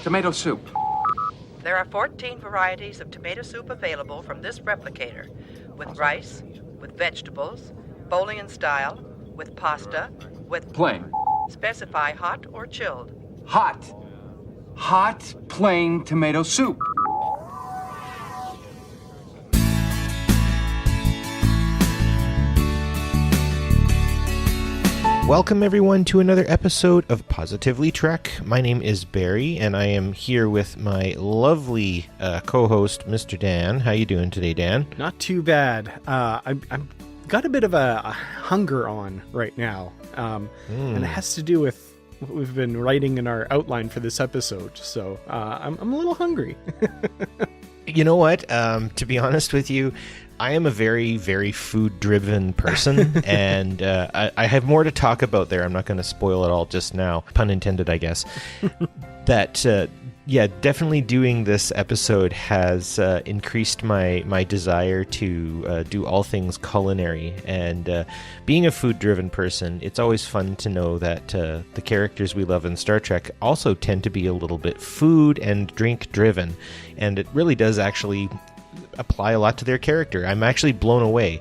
Tomato soup. There are 14 varieties of tomato soup available from this replicator, with rice, with vegetables, bowling in style, with pasta, with... Plain. Specify hot or chilled. Hot. Hot, plain tomato soup. Welcome everyone to another episode of Positively Trek. My name is Barry, and I am here with my lovely co-host, Mr. Dan. How you doing today, Dan? Not too bad. I'm got a bit of a hunger on right now, and it has to do with what we've been writing in our outline for this episode. So I'm a little hungry. You know what? To be honest with you, I am a very, very food-driven person, and I have more to talk about there. I'm not going to spoil it all just now. Pun intended, I guess. Definitely doing this episode has increased my desire to do all things culinary. And being a food-driven person, it's always fun to know that the characters we love in Star Trek also tend to be a little bit food and drink-driven. And it really does actually apply a lot to their character. I'm actually blown away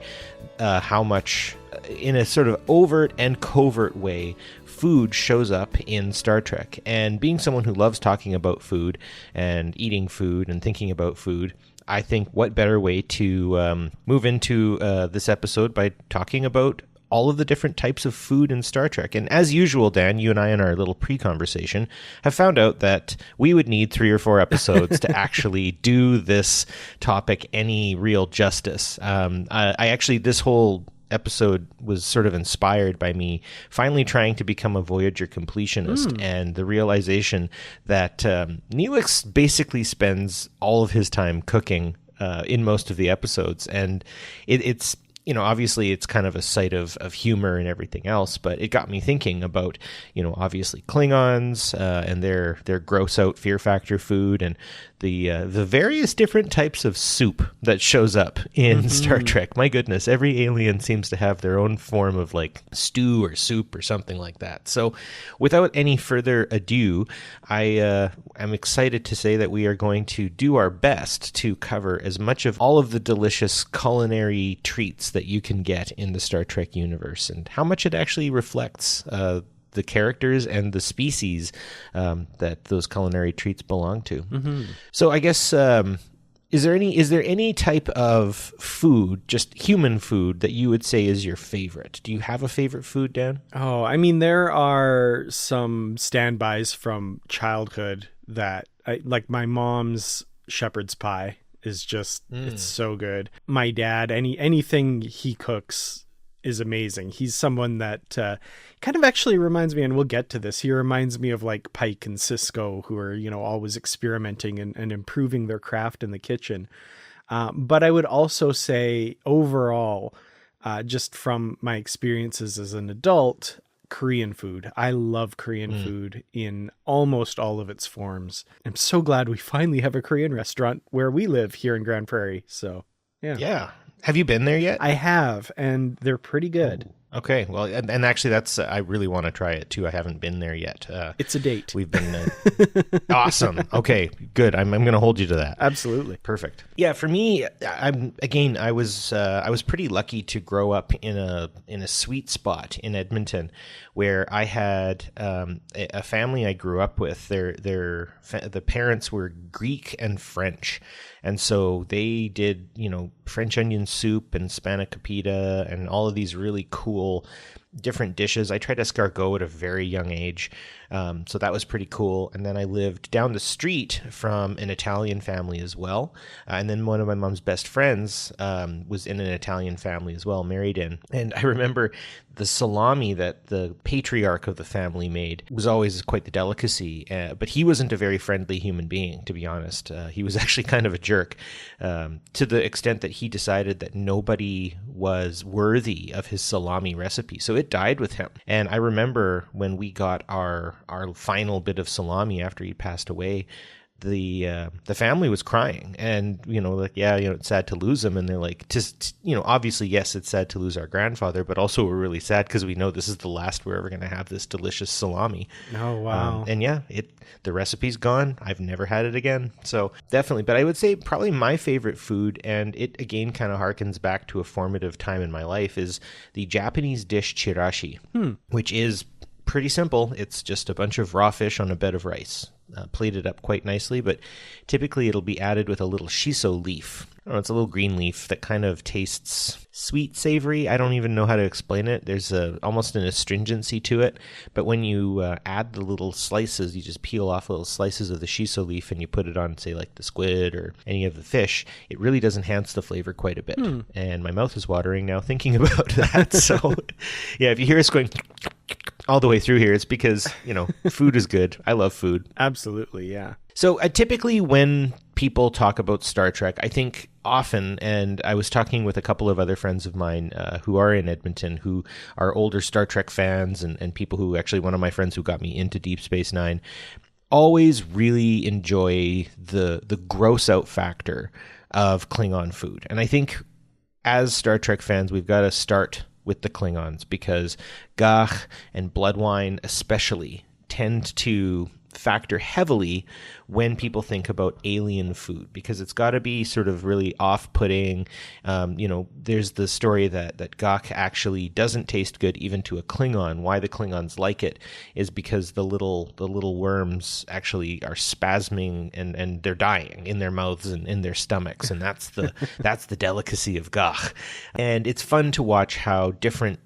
how much, in a sort of overt and covert way, food shows up in Star Trek. And being someone who loves talking about food and eating food and thinking about food, I think what better way to move into this episode by talking about all of the different types of food in Star Trek. And as usual, Dan, you and I in our little pre-conversation have found out that we would need 3 or 4 episodes to actually do this topic any real justice. This whole episode was sort of inspired by me finally trying to become a Voyager completionist and the realization that Neelix basically spends all of his time cooking in most of the episodes. And it's obviously it's kind of a site of humor and everything else, but it got me thinking about, obviously Klingons and their gross out fear factor food and the various different types of soup that shows up in Star Trek. My goodness, every alien seems to have their own form of like stew or soup or something like that. So without any further ado, I am excited to say that we are going to do our best to cover as much of all of the delicious culinary treats that you can get in the Star Trek universe and how much it actually reflects the characters and the species that those culinary treats belong to. So I guess is there any type of food, just human food, that you would say is your favorite? Do you have a favorite food, Dan? Oh, I mean, there are some standbys from childhood that like my mom's shepherd's pie is just it's so good. My dad, anything he cooks is amazing. He's someone that kind of actually reminds me, and we'll get to this, he reminds me of like Pike and Cisco, who are, always experimenting and improving their craft in the kitchen. But I would also say overall, just from my experiences as an adult, Korean food. I love Korean food in almost all of its forms. I'm so glad we finally have a Korean restaurant where we live here in Grand Prairie. So, yeah. Yeah. Have you been there yet? I have, and they're pretty good. Ooh. Okay, well, and actually, that's I really want to try it too. I haven't been there yet. It's a date. We've been awesome. Okay, good. I'm going to hold you to that. Absolutely, perfect. Yeah, for me, I was pretty lucky to grow up in a sweet spot in Edmonton, where I had a family I grew up with. The parents were Greek and French. And so they did, French onion soup and spanakopita and all of these really cool different dishes. I tried escargot at a very young age, so that was pretty cool. And then I lived down the street from an Italian family as well. And then one of my mom's best friends was in an Italian family as well, married in. And I remember the salami that the patriarch of the family made was always quite the delicacy, but he wasn't a very friendly human being, to be honest. He was actually kind of a jerk, to the extent that he decided that nobody was worthy of his salami recipe. So it died with him. And I remember when we got our final bit of salami after he passed away, the family was crying, and like, yeah, it's sad to lose him, and they're like, just obviously, yes, it's sad to lose our grandfather, but also we're really sad because we know this is the last we're ever going to have this delicious salami. Oh wow. And yeah, the recipe's gone. I've never had it again. So definitely, but I would say probably my favorite food, and it again kind of harkens back to a formative time in my life, is the Japanese dish chirashi, which is pretty simple. It's just a bunch of raw fish on a bed of rice, plated up quite nicely, but typically it'll be added with a little shiso leaf. I don't know, it's a little green leaf that kind of tastes sweet, savory. I don't even know how to explain it. There's almost an astringency to it, but when you add the little slices, you just peel off little slices of the shiso leaf and you put it on, say, like the squid or any of the fish, it really does enhance the flavor quite a bit. And my mouth is watering now thinking about that. So yeah, if you hear us going all the way through here, it's because, food is good. I love food. Absolutely, yeah. So typically when people talk about Star Trek, I think often, and I was talking with a couple of other friends of mine who are in Edmonton, who are older Star Trek fans, and people who actually, one of my friends who got me into Deep Space Nine, always really enjoy the gross out factor of Klingon food. And I think as Star Trek fans, we've got to start with the Klingons, because gagh and bloodwine especially tend to factor heavily when people think about alien food, because it's got to be sort of really off-putting. There's the story that gagh actually doesn't taste good even to a Klingon. Why the Klingons like it is because the little worms actually are spasming and they're dying in their mouths and in their stomachs, and that's the delicacy of gagh. And it's fun to watch how different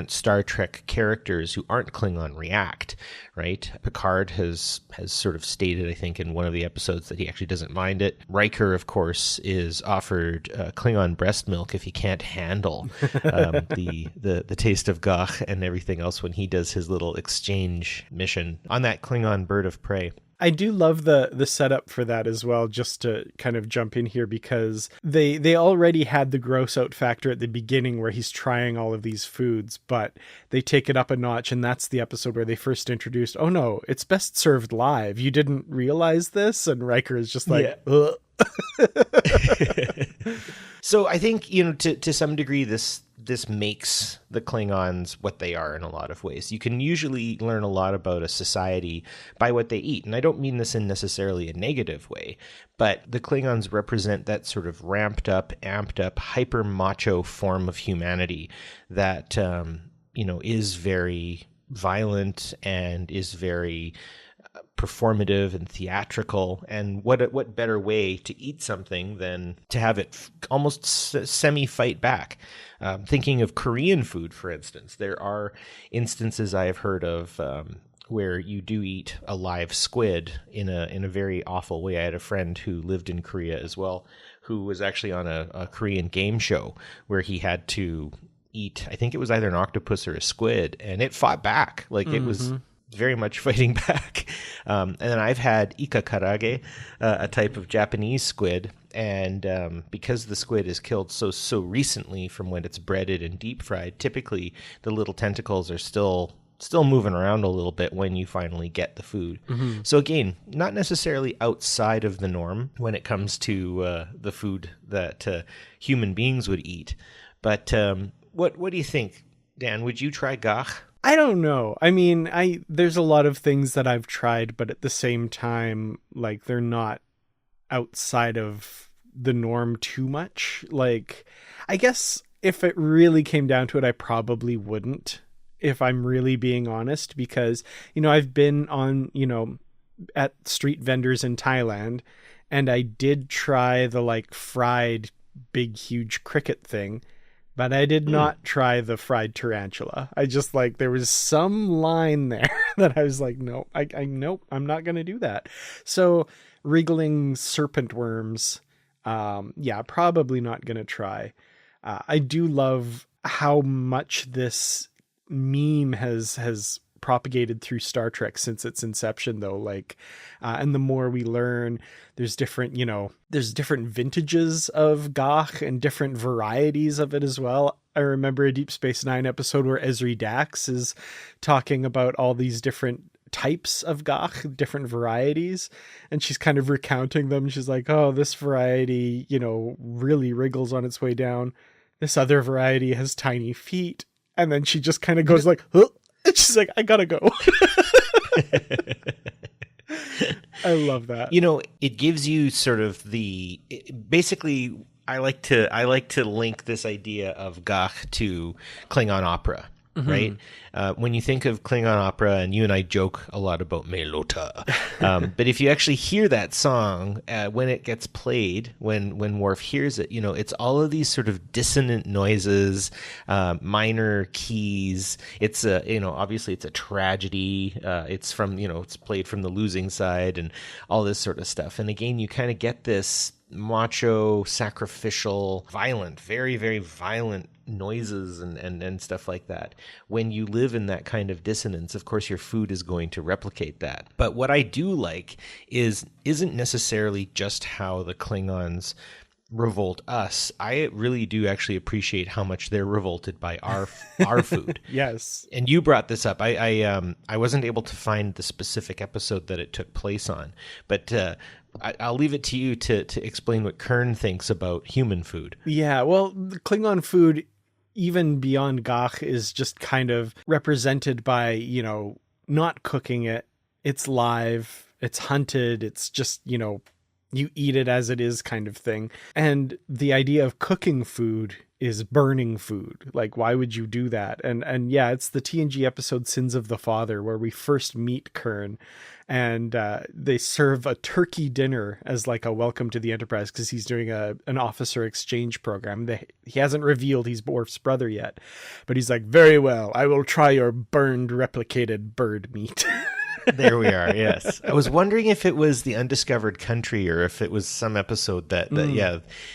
Star Trek characters who aren't Klingon react, right? Picard has sort of stated, I think, in one of the episodes that he actually doesn't mind it. Riker, of course, is offered Klingon breast milk if he can't handle the taste of gagh and everything else when he does his little exchange mission on that Klingon bird of prey. I do love the setup for that as well, just to kind of jump in here, because they already had the gross out factor at the beginning where he's trying all of these foods, but they take it up a notch, and that's the episode where they first introduced, oh no, it's best served live. You didn't realize this? And Riker is just like, ugh. So I think, to some degree, this makes the Klingons what they are in a lot of ways. You can usually learn a lot about a society by what they eat. And I don't mean this in necessarily a negative way, but the Klingons represent that sort of ramped up, amped up, hyper macho form of humanity that, is very violent and is very performative and theatrical. And what better way to eat something than to have it almost semi-fight back. Thinking of Korean food, for instance, there are instances I have heard of where you do eat a live squid in a very awful way. I had a friend who lived in Korea as well, who was actually on a Korean game show where he had to eat, I think it was either an octopus or a squid, and it fought back. Like, it was very much fighting back. And then I've had ika karage, a type of Japanese squid, and because the squid is killed so recently from when it's breaded and deep fried, typically the little tentacles are still moving around a little bit when you finally get the food. So again, not necessarily outside of the norm when it comes to the food that human beings would eat. But what do you think, Dan? Would you try gagh? I don't know. I mean, there's a lot of things that I've tried, but at the same time, like, they're not outside of the norm too much. Like, I guess if it really came down to it, I probably wouldn't, if I'm really being honest, because, I've been on, at street vendors in Thailand, and I did try the, like, fried big, huge cricket thing, but I did not try the fried tarantula. I just, like, there was some line there that I was like, no, nope, I'm not going to do that. So wriggling serpent worms, probably not going to try. I do love how much this meme has propagated through Star Trek since its inception, though. Like, and the more we learn, there's different vintages of gagh and different varieties of it as well. I remember a Deep Space Nine episode where Ezri Dax is talking about all these different types of gagh, different varieties, and she's kind of recounting them. She's like, oh, this variety, really wriggles on its way down. This other variety has tiny feet. And then she just kind of goes like, huh? And she's like, I gotta go. I love that. It gives you sort of basically, I like to link this idea of gagh to Klingon opera. Right? When you think of Klingon opera, and you and I joke a lot about Melota, but if you actually hear that song, when it gets played, when Worf hears it, it's all of these sort of dissonant noises, minor keys. It's obviously it's a tragedy. It's from, it's played from the losing side and all this sort of stuff. And again, you kind of get this macho, sacrificial, violent, very, very violent noises and stuff like that. When you live in that kind of dissonance, of course your food is going to replicate that. But what I do like isn't necessarily just how the Klingons revolt us. I really do actually appreciate how much they're revolted by our food. Yes. And you brought this up. I wasn't able to find the specific episode that it took place on, but I'll leave it to you to explain what Kern thinks about human food. Yeah, well, the Klingon food, even beyond gagh, is just kind of represented by, not cooking it. It's live, it's hunted, it's just, you eat it as it is kind of thing. And the idea of cooking food is burning food. Like, why would you do that? And yeah, it's the TNG episode Sins of the Father where we first meet Kern, and they serve a turkey dinner as like a welcome to the Enterprise because he's doing an officer exchange program. He hasn't revealed he's Worf's brother yet, but he's like, very well, I will try your burned replicated bird meat. There we are. Yes. I was wondering if it was the Undiscovered Country or if it was some episode that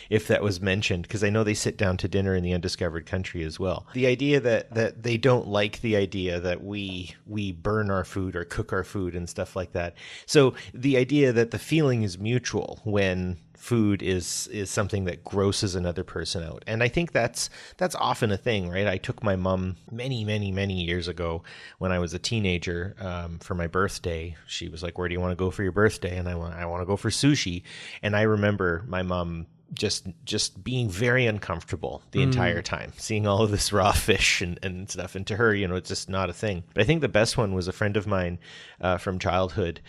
if that was mentioned, because I know they sit down to dinner in the Undiscovered Country as well. The idea that they don't like the idea that we burn our food or cook our food and stuff like that. So the idea that the feeling is mutual when food is something that grosses another person out. And I think that's often a thing, right? I took my mom many, many, many years ago when I was a teenager for my birthday. She was like, where do you want to go for your birthday? And I want to go for sushi. And I remember my mom just being very uncomfortable the entire time, seeing all of this raw fish and stuff. And to her, it's just not a thing. But I think the best one was a friend of mine from childhood.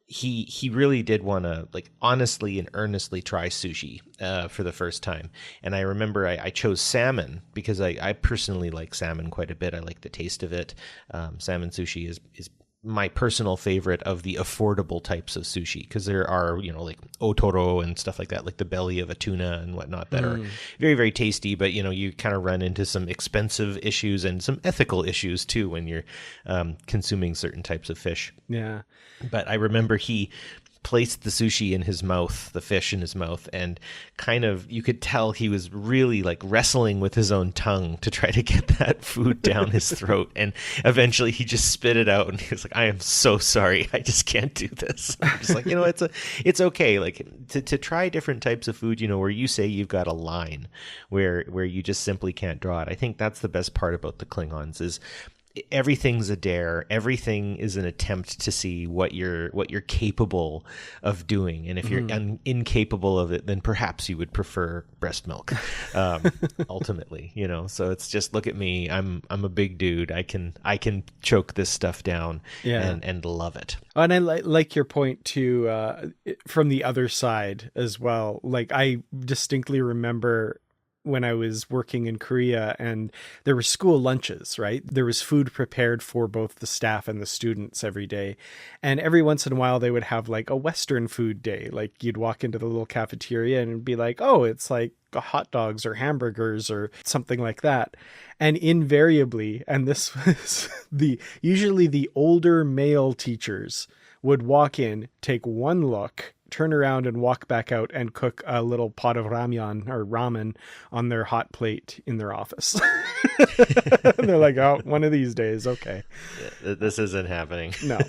He really did want to honestly and earnestly try sushi for the first time. And I remember I chose salmon because I personally like salmon quite a bit. I like the taste of it. Salmon sushi is my personal favorite of the affordable types of sushi, because there are, like otoro and stuff like that, like the belly of a tuna and whatnot that are very, very tasty. But, you kind of run into some expensive issues and some ethical issues too when you're consuming certain types of fish. Yeah. But I remember he placed the sushi in his mouth, the fish in his mouth, and kind of, you could tell he was really wrestling with his own tongue to try to get that food down his throat. And eventually he just spit it out and he was like, I am so sorry. I just can't do this. I'm just like, it's okay. To try different types of food, where you say you've got a line where you just simply can't draw it. I think that's the best part about the Klingons is everything's a dare. Everything is an attempt to see what you're capable of doing. And if you're incapable of it, then perhaps you would prefer breast milk, ultimately, so it's just, look at me. I'm a big dude. I can choke this stuff down and love it. And I like your point too, from the other side as well. I distinctly remember when I was working in Korea and there were school lunches, right? There was food prepared for both the staff and the students every day. And every once in a while they would have a Western food day. You'd walk into the little cafeteria and it'd be like, oh, it's hot dogs or hamburgers or something like that. And invariably, and this was usually the older male teachers would walk in, take one look, turn around and walk back out and cook a little pot of ramen on their hot plate in their office. They're like, oh, one of these days. Okay. Yeah, this isn't happening. No.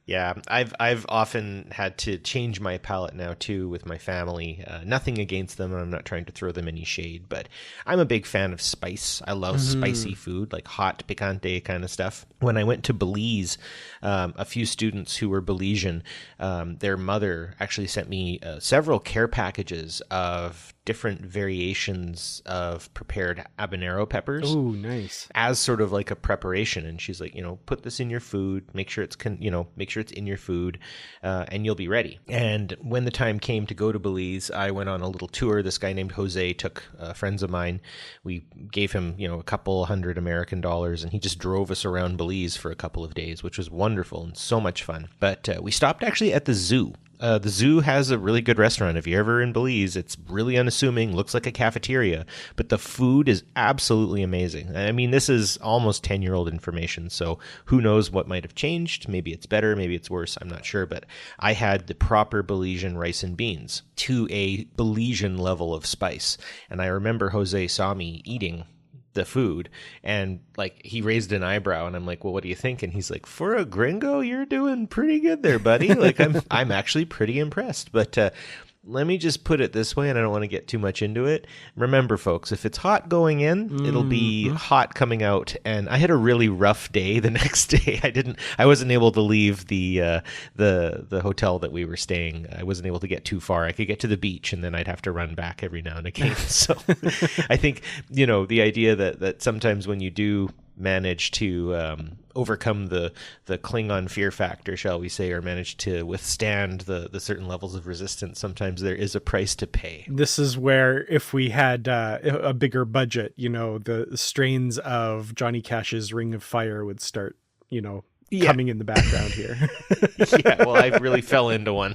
Yeah, I've often had to change my palate now too with my family. Nothing against them, and I'm not trying to throw them any shade, but I'm a big fan of spice. I love spicy food, like hot picante kind of stuff. When I went to Belize, a few students who were Belizean, their mother actually sent me several care packages of different variations of prepared habanero peppers. Oh, nice. As sort of like a preparation. And she's like, put this in your food, make sure it's in your food, and you'll be ready. And when the time came to go to Belize, I went on a little tour. This guy named Jose took friends of mine. We gave him, a couple $100 American, and he just drove us around Belize for a couple of days, which was wonderful and so much fun. But we stopped actually at the zoo. The zoo has a really good restaurant. If you're ever in Belize, it's really unassuming, looks like a cafeteria, but the food is absolutely amazing. I mean, this is almost 10-year-old information, so who knows what might have changed. Maybe it's better, maybe it's worse, I'm not sure, but I had the proper Belizean rice and beans to a Belizean level of spice. And I remember Jose saw me eating the food, and like he raised an eyebrow, and I'm like, well, what do you think? And he's like, for a gringo, you're doing pretty good there, buddy. Like I'm actually pretty impressed. But let me just put it this way, and I don't want to get too much into it. Remember, folks, if it's hot going in, it'll be hot coming out. And I had a really rough day the next day. I wasn't able to leave the hotel that we were staying. I wasn't able to get too far. I could get to the beach, and then I'd have to run back every now and again. So I think, the idea that sometimes when you do manage to overcome the Klingon fear factor, shall we say, or manage to withstand the certain levels of resistance, sometimes there is a price to pay. This is where, if we had a bigger budget, the strains of Johnny Cash's Ring of Fire would start, coming in the background here. Yeah, well, I really fell into one.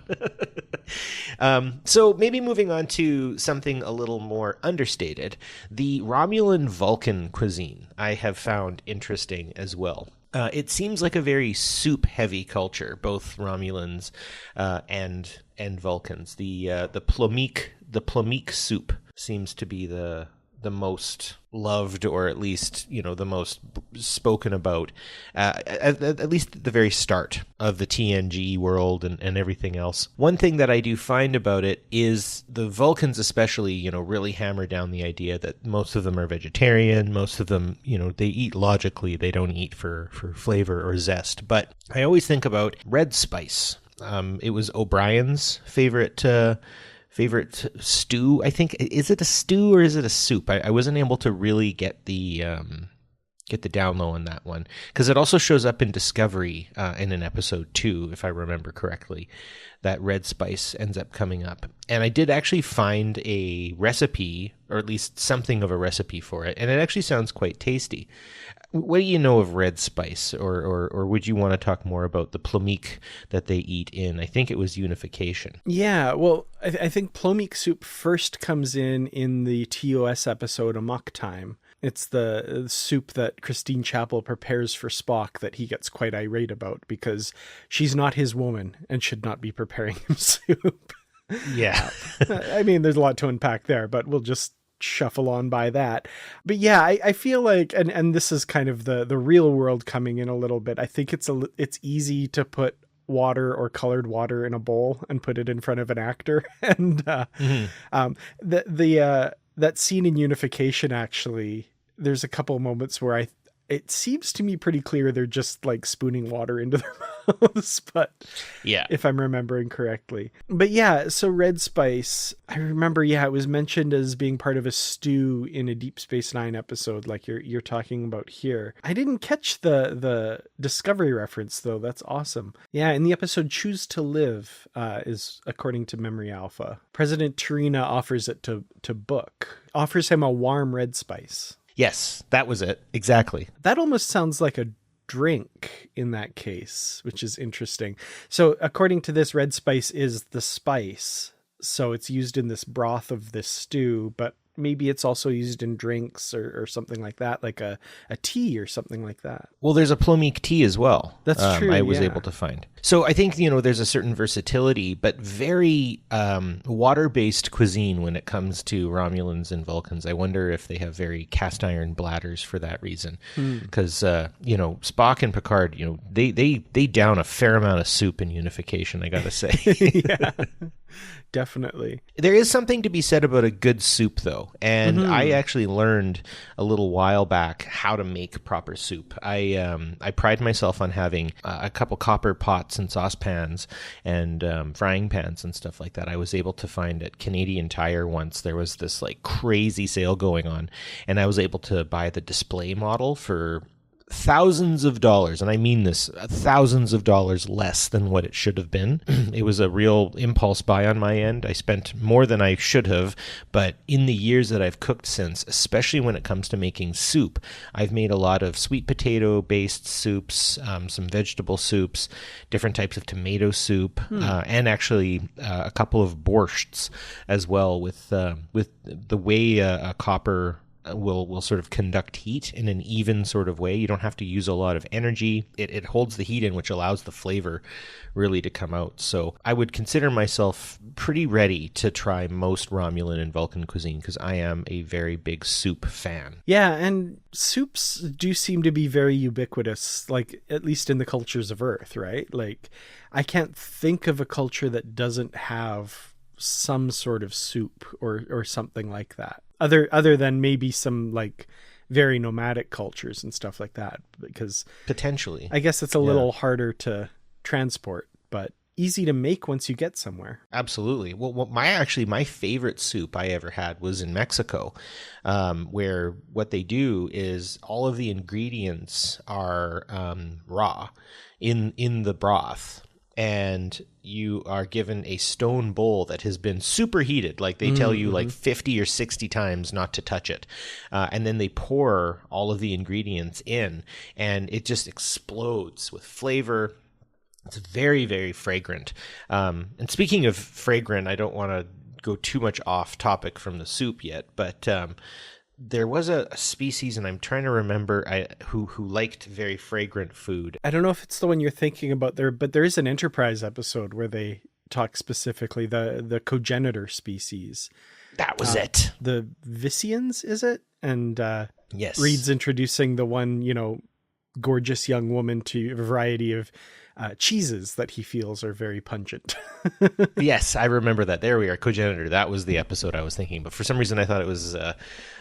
So maybe moving on to something a little more understated, the Romulan Vulcan cuisine I have found interesting as well. It seems like a very soup-heavy culture, both Romulans and Vulcans. The plomeek soup seems to be the most loved, or at least the most spoken about, at least at the very start of the TNG world and everything else. One thing that I do find about it is the Vulcans especially really hammer down the idea that most of them are vegetarian. Most of them they eat logically, they don't eat for flavor or zest. But I always think about red spice. It was O'Brien's favorite stew, I think. Is it a stew or is it a soup? I wasn't able to really get the down low on that one, because it also shows up in Discovery in an episode 2, if I remember correctly. That red spice ends up coming up, and I did actually find a recipe, or at least something of a recipe for it, and it actually sounds quite tasty. What do you know of red spice, or would you want to talk more about the plomeek that they eat in, I think it was Unification? Yeah, well, I think plomeek soup first comes in the TOS episode Amok Time. It's the soup that Christine Chapel prepares for Spock that he gets quite irate about because she's not his woman and should not be preparing him soup. Yeah. I mean, there's a lot to unpack there, but we'll just shuffle on by that. But yeah, I feel like, and this is kind of the real world coming in a little bit. I think it's easy to put water or colored water in a bowl and put it in front of an actor. And that scene in Unification, actually, there's a couple moments where it seems to me pretty clear they're just like spooning water into their mouths, but yeah, if I'm remembering correctly. But yeah, so red spice, I remember, it was mentioned as being part of a stew in a Deep Space Nine episode, like you're talking about here. I didn't catch the Discovery reference though. That's awesome. Yeah, in the episode Choose to Live, is according to Memory Alpha, President Tarina offers it to Book, offers him a warm red spice. Yes, that was it. Exactly. That almost sounds like a drink in that case, which is interesting. So according to this, red spice is the spice. So it's used in this broth of this stew, but maybe it's also used in drinks or something like that, like a tea or something like that. Well, there's a plomeek tea as well. That's true. I was able to find. So I think, there's a certain versatility, but very water-based cuisine when it comes to Romulans and Vulcans. I wonder if they have very cast iron bladders for that reason. Because, Spock and Picard, they down a fair amount of soup in unification, I gotta say. Yeah, definitely. There is something to be said about a good soup, though. And I actually learned a little while back how to make proper soup. I pride myself on having a couple copper pots and saucepans and frying pans and stuff like that. I was able to find at Canadian Tire once, there was this like crazy sale going on, and I was able to buy the display model for thousands of dollars, and I mean this, thousands of dollars less than what it should have been. It was a real impulse buy on my end. I spent more than I should have, but in the years that I've cooked since, especially when it comes to making soup, I've made a lot of sweet potato based soups, some vegetable soups, different types of tomato soup, and actually a couple of borschts as well, with the way a copper will sort of conduct heat in an even sort of way. You don't have to use a lot of energy. It holds the heat in, which allows the flavor really to come out. So I would consider myself pretty ready to try most Romulan and Vulcan cuisine, because I am a very big soup fan. Yeah, and soups do seem to be very ubiquitous, like at least in the cultures of Earth, right? Like I can't think of a culture that doesn't have some sort of soup or something like that. Other than maybe some like very nomadic cultures and stuff like that, because potentially, I guess it's a little harder to transport, but easy to make once you get somewhere. Absolutely. Well, my favorite soup I ever had was in Mexico, where what they do is all of the ingredients are raw in the broth. And you are given a stone bowl that has been superheated. Like they tell you like 50 or 60 times not to touch it. And then they pour all of the ingredients in, and it just explodes with flavor. It's very, very fragrant. And speaking of fragrant, I don't want to go too much off topic from the soup yet, but there was a species, and I'm trying to remember, who liked very fragrant food. I don't know if it's the one you're thinking about there, but there is an Enterprise episode where they talk specifically the cogenitor species. That was it. The Visians, is it? And yes, Reed's introducing the one, gorgeous young woman to a variety of cheeses that he feels are very pungent. Yes, I remember that. There we are, cogenitor. That was the episode I was thinking, but for some reason I thought it was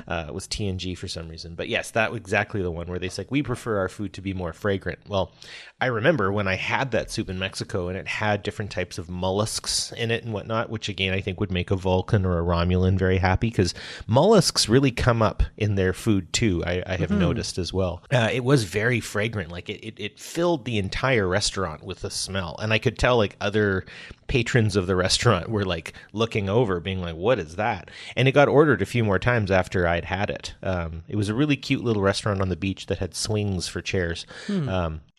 TNG for some reason. But yes, that was exactly the one where they said we prefer our food to be more fragrant. Well, I remember when I had that soup in Mexico, and it had different types of mollusks in it and whatnot, which again I think would make a Vulcan or a Romulan very happy, because mollusks really come up in their food too. I have noticed as well. It was very fragrant. Like it filled the entire restaurant with the smell, and I could tell like other patrons of the restaurant were like looking over being like, what is that? And it got ordered a few more times after I'd had it. It was a really cute little restaurant on the beach that had swings for chairs.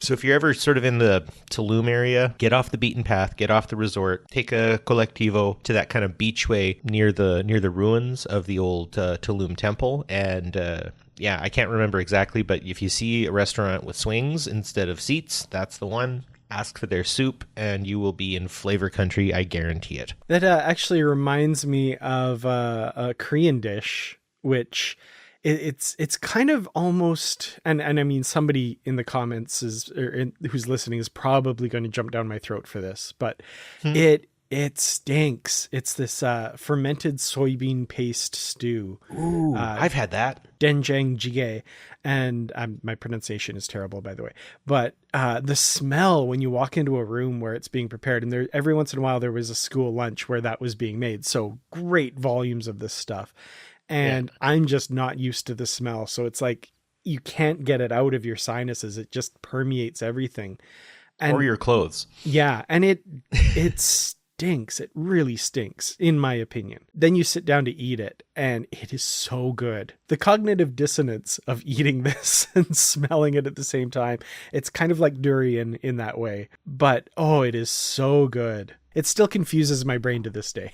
So if you're ever sort of in the Tulum area, get off the beaten path, get off the resort, take a colectivo to that kind of beachway near the ruins of the old Tulum temple, and yeah, I can't remember exactly, but if you see a restaurant with swings instead of seats, that's the one. Ask for their soup, and you will be in flavor country. I guarantee it. That actually reminds me of a Korean dish, which it's kind of almost, and I mean, somebody in the comments who's listening is probably going to jump down my throat for this, but it stinks. It's this fermented soybean paste stew. Ooh, I've had that. Doenjang jjigae. And my pronunciation is terrible, by the way. But the smell when you walk into a room where it's being prepared, and there every once in a while there was a school lunch where that was being made. So great volumes of this stuff. And I'm just not used to the smell. So it's like you can't get it out of your sinuses. It just permeates everything. Or your clothes. Yeah. And it stinks. It really stinks, in my opinion. Then you sit down to eat it, and it is so good. The cognitive dissonance of eating this and smelling it at the same time, it's kind of like durian in that way. But, oh, it is so good. It still confuses my brain to this day.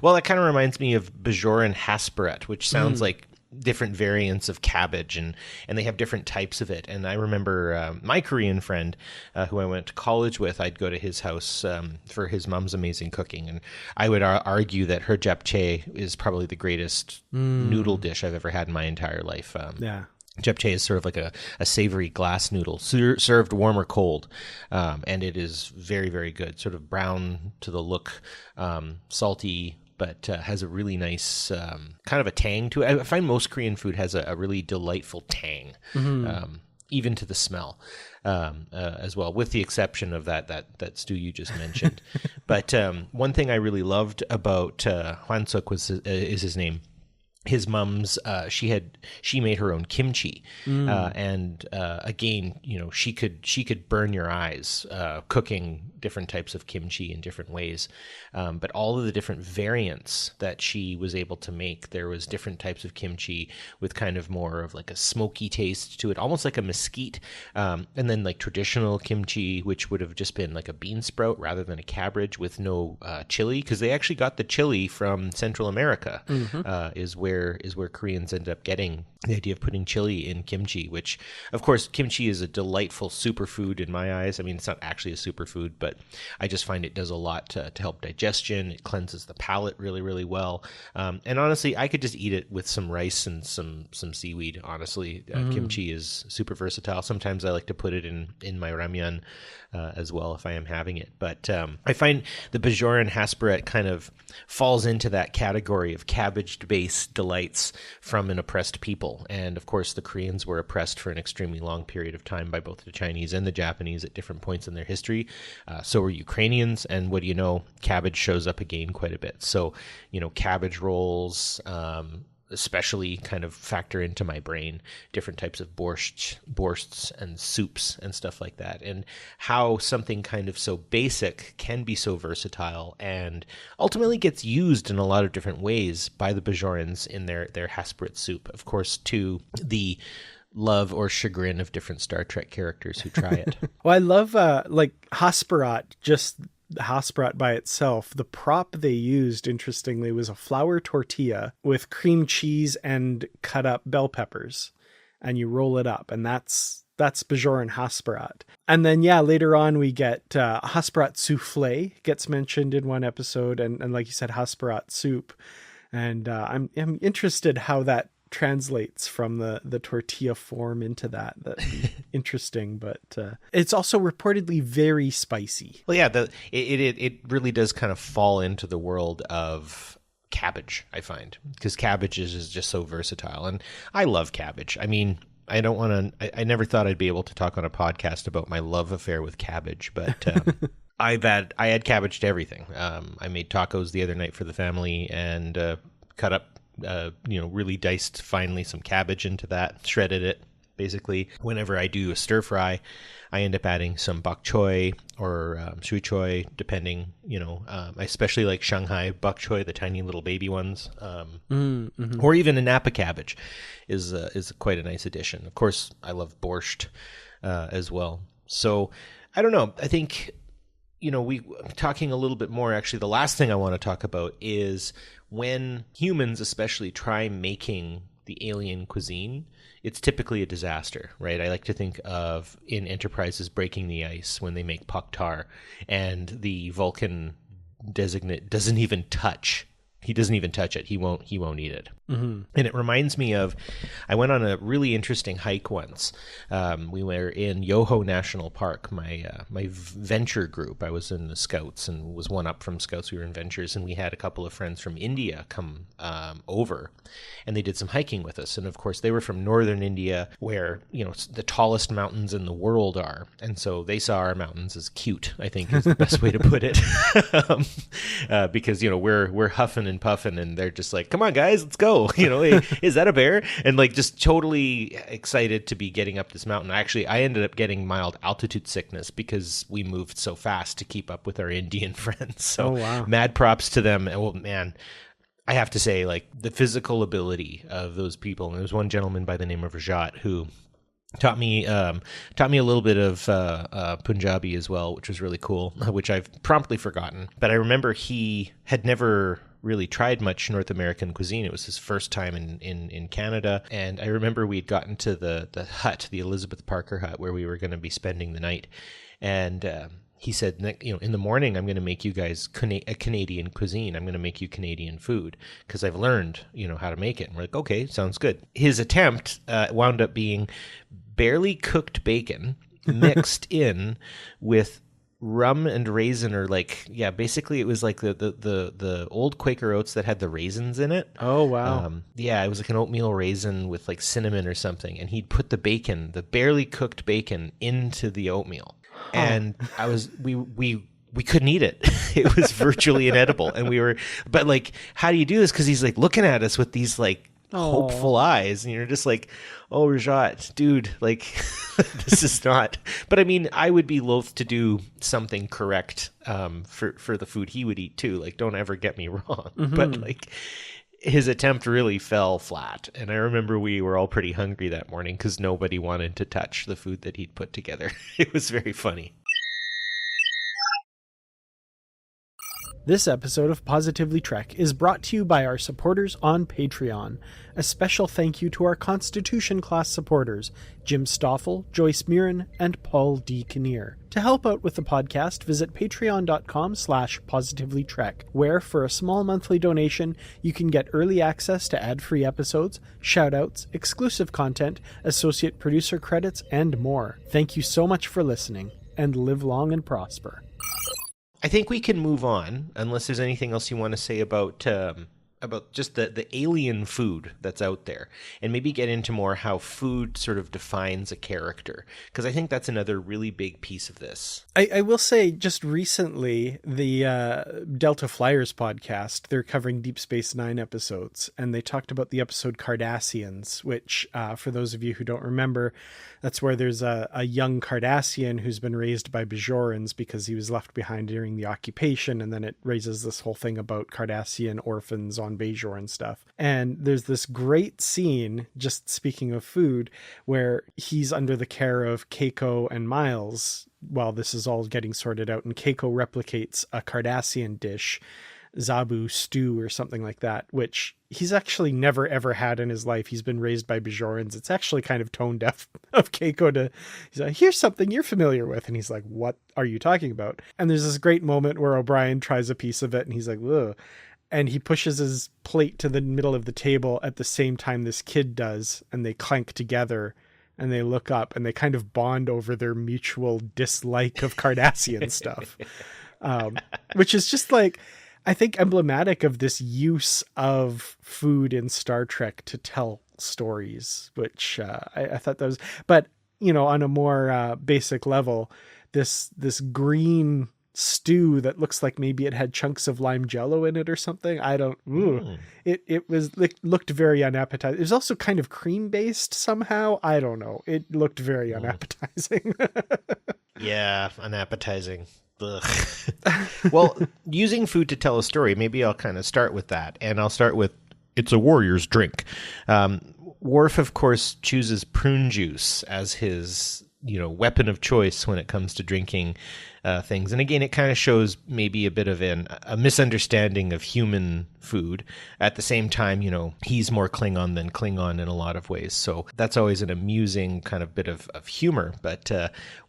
Well, that kind of reminds me of Bajoran hasperat, which sounds like different variants of cabbage, and they have different types of it. And I remember my Korean friend who I went to college with, I'd go to his house for his mom's amazing cooking, and I would argue that her japchae is probably the greatest noodle dish I've ever had in my entire life. Yeah. Japchae is sort of like a savory glass noodle, served warm or cold, and it is very, very good. Sort of brown to the look, salty, but has a really nice kind of a tang to it. I find most Korean food has a really delightful tang, even to the smell, as well, with the exception of that stew you just mentioned. But one thing I really loved about Hwansuk is his name. His mom's, she made her own kimchi, and again, she could burn your eyes cooking different types of kimchi in different ways. But all of the different variants that she was able to make, there was different types of kimchi with kind of more of like a smoky taste to it, almost like a mesquite, and then like traditional kimchi, which would have just been like a bean sprout rather than a cabbage with no chili, because they actually got the chili from Central America, is where Koreans ended up getting the idea of putting chili in kimchi, which, of course, kimchi is a delightful superfood in my eyes. I mean, it's not actually a superfood, but I just find it does a lot to help digestion. It cleanses the palate really, really well. And honestly, I could just eat it with some rice and some seaweed, honestly. Kimchi is super versatile. Sometimes I like to put it in my ramyun as well if I am having it. But I find the Bajoran hasperat kind of falls into that category of cabbage-based delights from an oppressed people. And of course, the Koreans were oppressed for an extremely long period of time by both the Chinese and the Japanese at different points in their history. So were Ukrainians. And what do you know? Cabbage shows up again quite a bit. So, cabbage rolls, especially kind of factor into my brain different types of borschts and soups and stuff like that, and how something kind of so basic can be so versatile and ultimately gets used in a lot of different ways by the Bajorans in their hasperat soup, of course, to the love or chagrin of different Star Trek characters who try it. Well, I love like hasperat, just hasperat by itself. The prop they used, interestingly, was a flour tortilla with cream cheese and cut up bell peppers, and you roll it up, and that's Bajoran hasperat. And then later on we get hasperat souffle gets mentioned in one episode, and like you said, hasperat soup. And I'm interested how that translates from the tortilla form into that. That'd be interesting, but it's also reportedly very spicy. Well, yeah, it really does kind of fall into the world of cabbage, I find, because cabbage is just so versatile, and I love cabbage. I mean, I never thought I'd be able to talk on a podcast about my love affair with cabbage, but I add cabbage to everything. I made tacos the other night for the family and cut up really diced finely some cabbage into that, shredded it. Basically, whenever I do a stir fry, I end up adding some bok choy or shui choy, depending. I especially like Shanghai bok choy, the tiny little baby ones, or even a Napa cabbage is quite a nice addition. Of course, I love borscht as well. So I don't know. I think we talking a little bit more. Actually, the last thing I want to talk about is when humans, especially, try making the alien cuisine, it's typically a disaster, right? I like to think of in Enterprise's Breaking the Ice when they make Poktar and the Vulcan designate doesn't even touch. He doesn't even touch it. He won't eat it. Mm-hmm. And it reminds me of, I went on a really interesting hike once. We were in Yoho National Park, my venture group. I was in the Scouts and was one up from Scouts. We were in Ventures, and we had a couple of friends from India come over, and they did some hiking with us. And of course, they were from northern India, where the tallest mountains in the world are. And so they saw our mountains as cute, I think is the best way to put it, because we're huffing and puffing, and they're just like, "Come on, guys, let's go." Hey, is that a bear? And like just totally excited to be getting up this mountain. Actually, I ended up getting mild altitude sickness because we moved so fast to keep up with our Indian friends. So mad props to them. Oh man, I have to say, like, the physical ability of those people. And there was one gentleman by the name of Rajat who Taught me a little bit of Punjabi as well, which was really cool, which I've promptly forgotten. But I remember he had never really tried much North American cuisine. It was his first time in Canada. And I remember we'd gotten to the hut, the Elizabeth Parker hut, where we were going to be spending the night. And he said, in the morning, I'm going to make you guys a Canadian cuisine. I'm going to make you Canadian food because I've learned, how to make it. And we're like, okay, sounds good. His attempt wound up being barely cooked bacon mixed in with rum and raisin, or basically it was like the old Quaker oats that had the raisins in it. Oh, wow. It was like an oatmeal raisin with like cinnamon or something. And he'd put the barely cooked bacon into the oatmeal. And we couldn't eat it. It was virtually inedible. And but like, how do you do this? Because he's like looking at us with these like hopeful eyes, and you're just like, oh, Rajat, dude, like this is not. But I mean, I would be loath to do something correct for the food he would eat too. Like, don't ever get me wrong. Mm-hmm. But like, his attempt really fell flat. And I remember we were all pretty hungry that morning because nobody wanted to touch the food that he'd put together. It was very funny. This episode of Positively Trek is brought to you by our supporters on Patreon. A special thank you to our Constitution class supporters, Jim Stoffel, Joyce Mirren, and Paul D. Kinnear. To help out with the podcast, visit patreon.com/positivelytrek, where for a small monthly donation, you can get early access to ad-free episodes, shoutouts, exclusive content, associate producer credits, and more. Thank you so much for listening, and live long and prosper. I think we can move on, unless there's anything else you want to say about just the alien food that's out there, and maybe get into more how food sort of defines a character, because I think that's another really big piece of this. I will say, just recently, the Delta Flyers podcast, they're covering Deep Space Nine episodes, and they talked about the episode Cardassians, which, for those of you who don't remember, that's where there's a young Cardassian who's been raised by Bajorans because he was left behind during the occupation, and then it raises this whole thing about Cardassian orphans on Bajor and stuff. And there's this great scene, just speaking of food, where he's under the care of Keiko and Miles while this is all getting sorted out, and Keiko replicates a Cardassian dish, Zabu stew or something like that, which he's actually never ever had in his life. He's been raised by Bajorans. It's actually kind of tone deaf of Keiko he's like, here's something you're familiar with. And he's like, what are you talking about? And there's this great moment where O'Brien tries a piece of it and he's like, ugh. And he pushes his plate to the middle of the table at the same time this kid does. And they clank together and they look up and they kind of bond over their mutual dislike of Cardassian stuff. Which is just like, I think emblematic of this use of food in Star Trek to tell stories, which I thought that was, but on a more basic level, this green stew that looks like maybe it had chunks of lime jello in it or something. It looked very unappetizing. It was also kind of cream based somehow. I don't know. It looked very unappetizing. Yeah, unappetizing. Well, using food to tell a story, maybe I'll kind of start with that, and I'll start with it's a warrior's drink. Worf, of course, chooses prune juice as his weapon of choice when it comes to drinking things. And again, it kind of shows maybe a bit of a misunderstanding of human food. At the same time, he's more Klingon than Klingon in a lot of ways. So that's always an amusing kind of bit of humor. But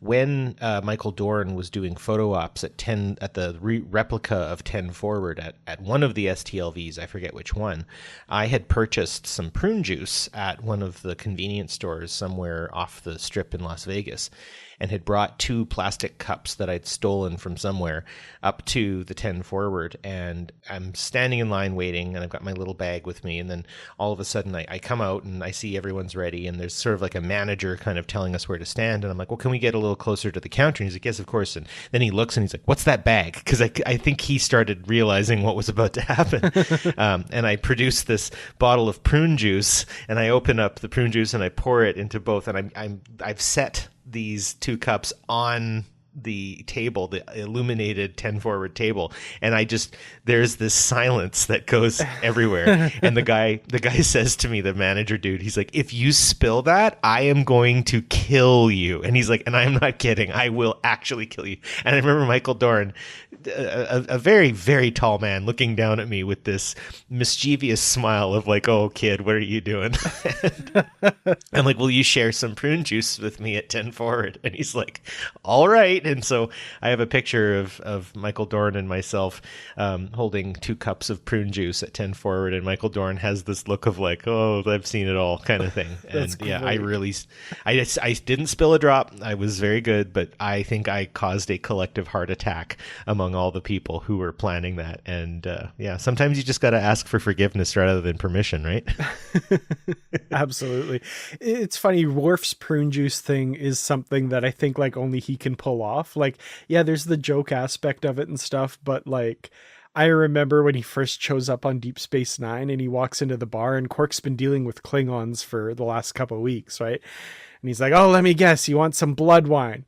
when Michael Dorn was doing photo ops at the replica of 10 Forward at one of the STLVs, I forget which one, I had purchased some prune juice at one of the convenience stores somewhere off the strip in Las Vegas, and had brought 2 plastic cups that I'd stolen from somewhere up to the 10 Forward. And I'm standing in line waiting, and I've got my little bag with me. And then all of a sudden I come out and I see everyone's ready. And there's sort of like a manager kind of telling us where to stand. And I'm like, well, can we get a little closer to the counter? And he's like, yes, of course. And then he looks and he's like, what's that bag? Because I think he started realizing what was about to happen. And I produce this bottle of prune juice, and I open up the prune juice and I pour it into both. And I've set these 2 cups on the table, the illuminated 10 forward table, and there's this silence that goes everywhere. And the guy says to me, the manager dude, he's like, if you spill that, I am going to kill you. And he's like, and I'm not kidding, I will actually kill you. And I remember Michael Dorn, a very, very tall man, looking down at me with this mischievous smile of like, oh kid, what are you doing? And I'm like, will you share some prune juice with me at 10 forward? And he's like, all right. And so I have a picture of Michael Dorn and myself holding 2 cups of prune juice at 10 forward, and Michael Dorn has this look of like, oh, I've seen it all kind of thing. And yeah, I didn't spill a drop. I was very good, but I think I caused a collective heart attack among all the people who were planning that. And yeah, sometimes you just got to ask for forgiveness rather than permission, right? Absolutely. It's funny, Worf's prune juice thing is something that I think like only he can pull off. Like, yeah, there's the joke aspect of it and stuff, but like, I remember when he first shows up on Deep Space Nine and he walks into the bar, and Quark's been dealing with Klingons for the last couple of weeks, right? And he's like, oh, let me guess, you want some blood wine?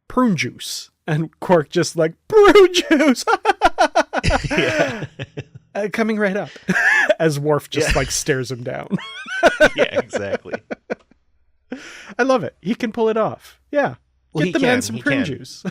Prune juice. And Quark just like, prune juice! Yeah. Coming right up. As Worf just like stares him down. Yeah, exactly. I love it. He can pull it off. Yeah. Well, Get the man some prune juice.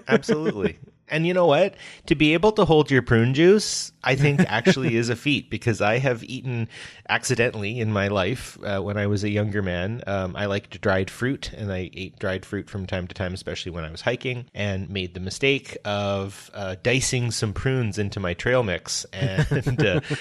Absolutely. And you know what? To be able to hold your prune juice, I think actually is a feat, because I have eaten accidentally in my life when I was a younger man. I liked dried fruit, and I ate dried fruit from time to time, especially when I was hiking, and made the mistake of dicing some prunes into my trail mix. And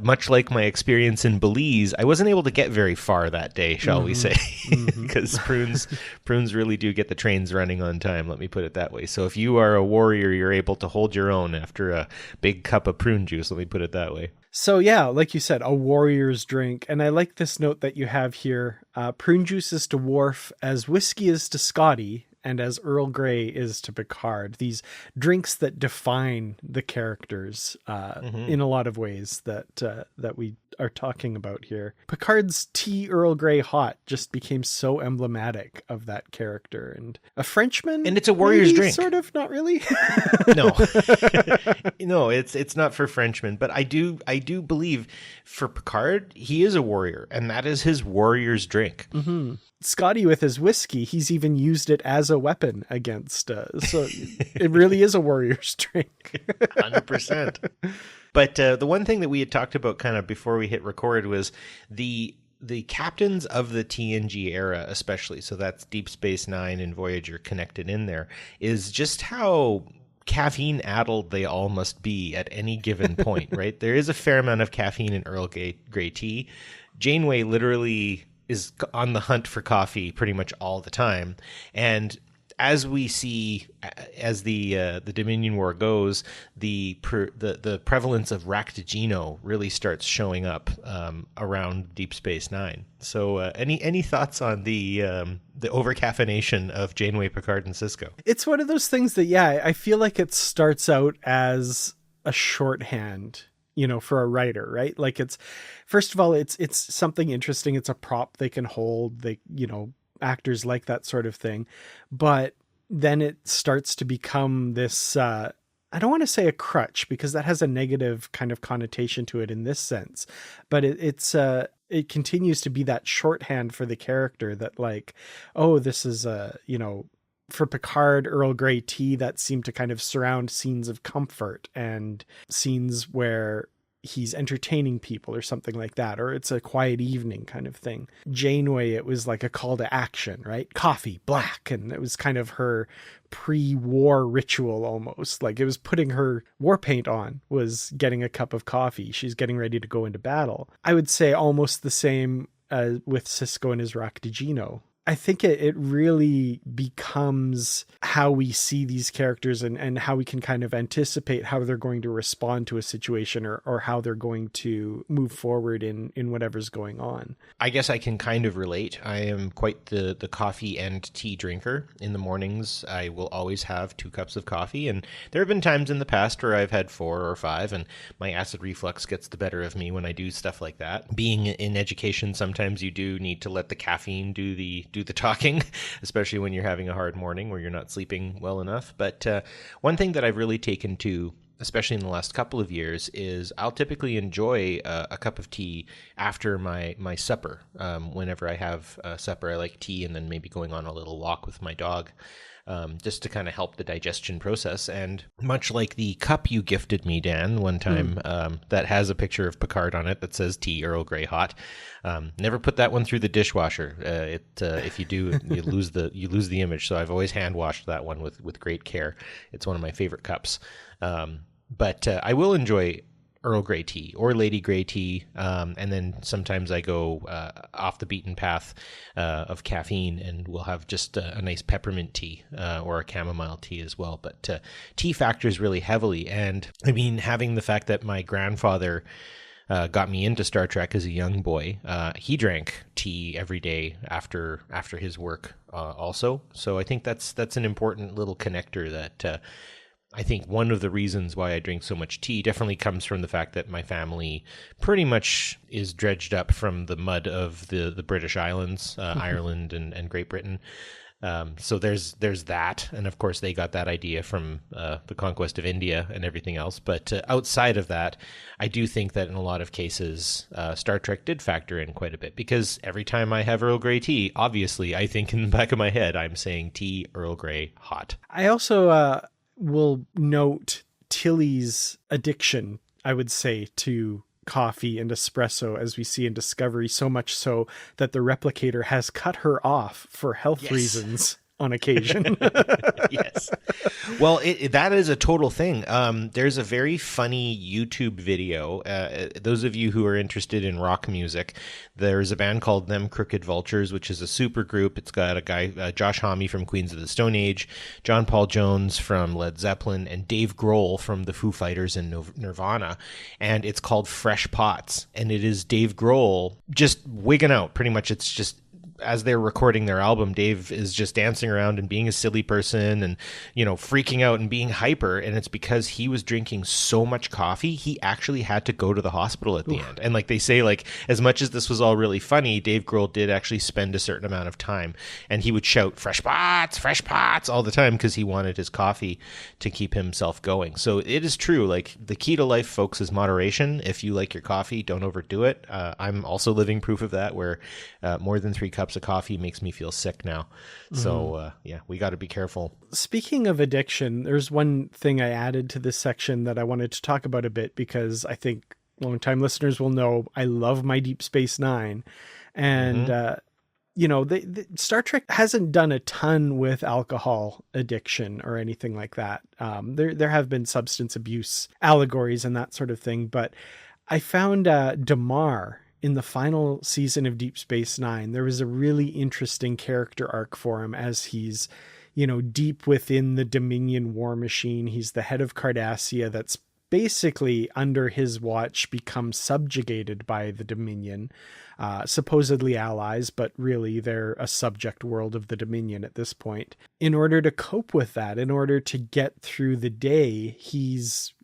much like my experience in Belize, I wasn't able to get very far that day, shall we say, because prunes really do get the trains running on time, let me put it that way. So if you are a warrior, you're able to hold your own after a big cup of prune juice, let me put it that way. So yeah, like you said, a warrior's drink. And I like this note that you have here. Prune juice is to Worf as whiskey is to Scotty, and as Earl Grey is to Picard. These drinks that define the characters in a lot of ways that we are talking about here. Picard's tea Earl Grey hot just became so emblematic of that character. And a Frenchman, and it's a warrior's drink, sort of, not really. No, no, it's not for Frenchmen, but I do believe for Picard, he is a warrior, and that is his warrior's drink. Mm-hmm. Scotty with his whiskey, he's even used it as a weapon against, so it really is a warrior's drink. 100%. But the one thing that we had talked about kind of before we hit record was the captains of the TNG era, especially, so that's Deep Space Nine and Voyager connected in there, is just how caffeine-addled they all must be at any given point, right? There is a fair amount of caffeine in Earl Grey tea. Janeway literally is on the hunt for coffee pretty much all the time. And as we see, as the Dominion War goes, the prevalence of raktajino really starts showing up around Deep Space Nine. So any thoughts on the overcaffeination of Janeway, Picard, and Sisko? It's one of those things that, yeah, I feel like it starts out as a shorthand, for a writer, right? Like first of all, it's something interesting. It's a prop they can hold. Actors like that sort of thing. But then it starts to become this, I don't want to say a crutch, because that has a negative kind of connotation to it in this sense, but it continues to be that shorthand for the character that like, oh, this is for Picard, Earl Grey tea that seemed to kind of surround scenes of comfort and scenes where he's entertaining people or something like that, or it's a quiet evening kind of thing. Janeway, it was like a call to action, right? Coffee, black. And it was kind of her pre-war ritual almost. Like it was putting her war paint on, was getting a cup of coffee. She's getting ready to go into battle. I would say almost the same with Sisko and his raktajino. I think it really becomes how we see these characters and how we can kind of anticipate how they're going to respond to a situation or how they're going to move forward in whatever's going on. I guess I can kind of relate. I am quite the coffee and tea drinker. In the mornings, I will always have 2 cups of coffee. And there have been times in the past where I've had 4 or 5, and my acid reflux gets the better of me when I do stuff like that. Being in education, sometimes you do need to let the caffeine do the do the talking, especially when you're having a hard morning where you're not sleeping well enough. But one thing that I've really taken to, especially in the last couple of years, is I'll typically enjoy a cup of tea after my supper. Whenever I have supper, I like tea, and then maybe going on a little walk with my dog, just to kind of help the digestion process. And much like the cup you gifted me, Dan, one time, that has a picture of Picard on it that says tea Earl Grey hot. Never put that one through the dishwasher. If you do, you lose the image. So I've always hand washed that one with great care. It's one of my favorite cups. But I will enjoy Earl Grey tea or Lady Grey tea, and then sometimes I go off the beaten path of caffeine, and we'll have just a nice peppermint tea or a chamomile tea as well. But tea factors really heavily, and I mean, having the fact that my grandfather got me into Star Trek as a young boy, he drank tea every day after his work also. So I think that's an important little connector that I think one of the reasons why I drink so much tea definitely comes from the fact that my family pretty much is dredged up from the mud of the British Islands, Ireland and Great Britain. So there's that. And of course, they got that idea from the conquest of India and everything else. But outside of that, I do think that in a lot of cases, Star Trek did factor in quite a bit, because every time I have Earl Grey tea, obviously, I think in the back of my head, I'm saying tea Earl Grey hot. I also will note Tilly's addiction, I would say, to coffee and espresso, as we see in Discovery, so much so that the replicator has cut her off for health reasons on occasion. Yes. Well, that is a total thing. There's a very funny YouTube video. Those of you who are interested in rock music, there's a band called Them Crooked Vultures, which is a super group. It's got a guy, Josh Homme from Queens of the Stone Age, John Paul Jones from Led Zeppelin, and Dave Grohl from the Foo Fighters and Nirvana. And it's called Fresh Pots. And it is Dave Grohl just wigging out. Pretty much it's just, as they're recording their album, Dave is just dancing around and being a silly person and, freaking out and being hyper. And it's because he was drinking so much coffee, he actually had to go to the hospital at the end. And like they say, like, as much as this was all really funny, Dave Grohl did actually spend a certain amount of time, and he would shout fresh pots all the time because he wanted his coffee to keep himself going. So it is true. Like, the key to life, folks, is moderation. If you like your coffee, don't overdo it. I'm also living proof of that, where more than 3 cups of coffee makes me feel sick now. So we got to be careful. Speaking of addiction, there's one thing I added to this section that I wanted to talk about a bit, because I think longtime listeners will know I love my Deep Space Nine. And, Star Trek hasn't done a ton with alcohol addiction or anything like that. There have been substance abuse allegories and that sort of thing. But I found Damar in the final season of Deep Space Nine. There was a really interesting character arc for him as he's, deep within the Dominion war machine. He's the head of Cardassia that's basically under his watch become subjugated by the Dominion, supposedly allies, but really they're a subject world of the Dominion at this point. In order to cope with that, in order to get through the day, he's,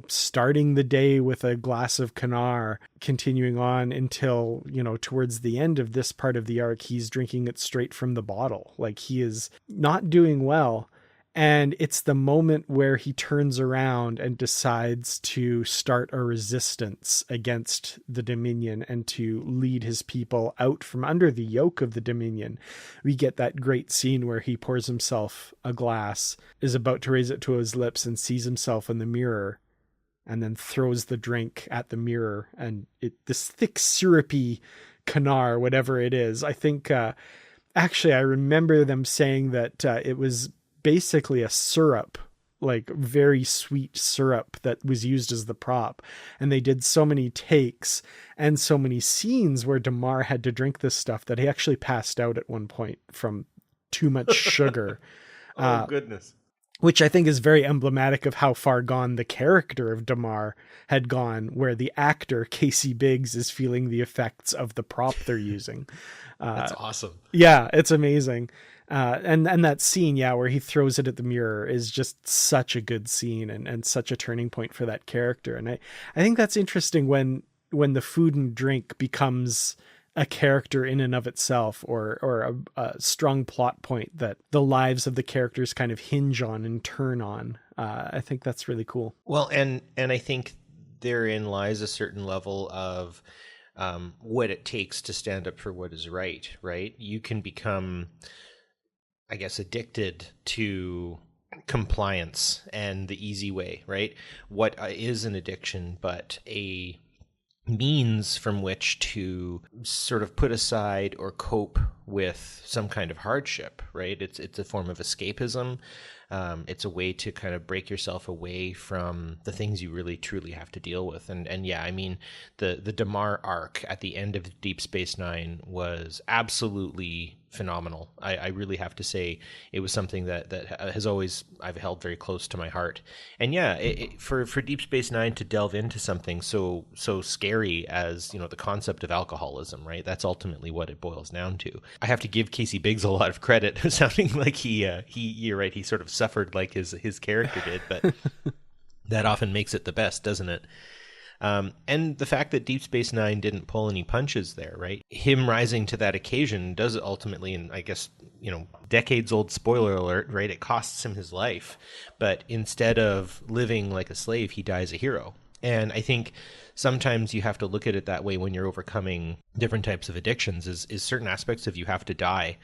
starting the day with a glass of Kanar, continuing on until, towards the end of this part of the arc, he's drinking it straight from the bottle. Like, he is not doing well. And it's the moment where he turns around and decides to start a resistance against the Dominion and to lead his people out from under the yoke of the Dominion. We get that great scene where he pours himself a glass, is about to raise it to his lips, and sees himself in the mirror, and then throws the drink at the mirror. And this thick, syrupy Kanar, whatever it is, I think, actually, I remember them saying that it was basically a syrup, like very sweet syrup that was used as the prop. And they did so many takes and so many scenes where Damar had to drink this stuff that he actually passed out at one point from too much sugar. Oh, goodness. Which I think is very emblematic of how far gone the character of Damar had gone, where the actor, Casey Biggs, is feeling the effects of the prop they're using. That's awesome. Yeah, it's amazing. And that scene, where he throws it at the mirror is just such a good scene and such a turning point for that character. And I think that's interesting when the food and drink becomes a character in and of itself, or a strong plot point that the lives of the characters kind of hinge on and turn on. I think that's really cool. Well, and I think therein lies a certain level of what it takes to stand up for what is right, right? You can become, I guess, addicted to compliance and the easy way, right? What is an addiction but a means from which to sort of put aside or cope with some kind of hardship, right? It's a form of escapism. It's a way to kind of break yourself away from the things you really truly have to deal with. And yeah, I mean, the Damar arc at the end of Deep Space Nine was absolutely phenomenal. I really have to say it was something that has always I've held very close to my heart. And yeah, for Deep Space Nine to delve into something so scary as, you know, the concept of alcoholism, right? That's ultimately what it boils down to. I have to give Casey Biggs a lot of credit, sounding like he you're right, he sort of suffered like his character did, but that often makes it the best, doesn't it? And the fact that Deep Space Nine didn't pull any punches there, right? Him rising to that occasion does ultimately, and I guess, you know, decades old spoiler alert, right? It costs him his life, but instead of living like a slave, he dies a hero. And I think sometimes you have to look at it that way when you're overcoming different types of addictions, is certain aspects of you have to die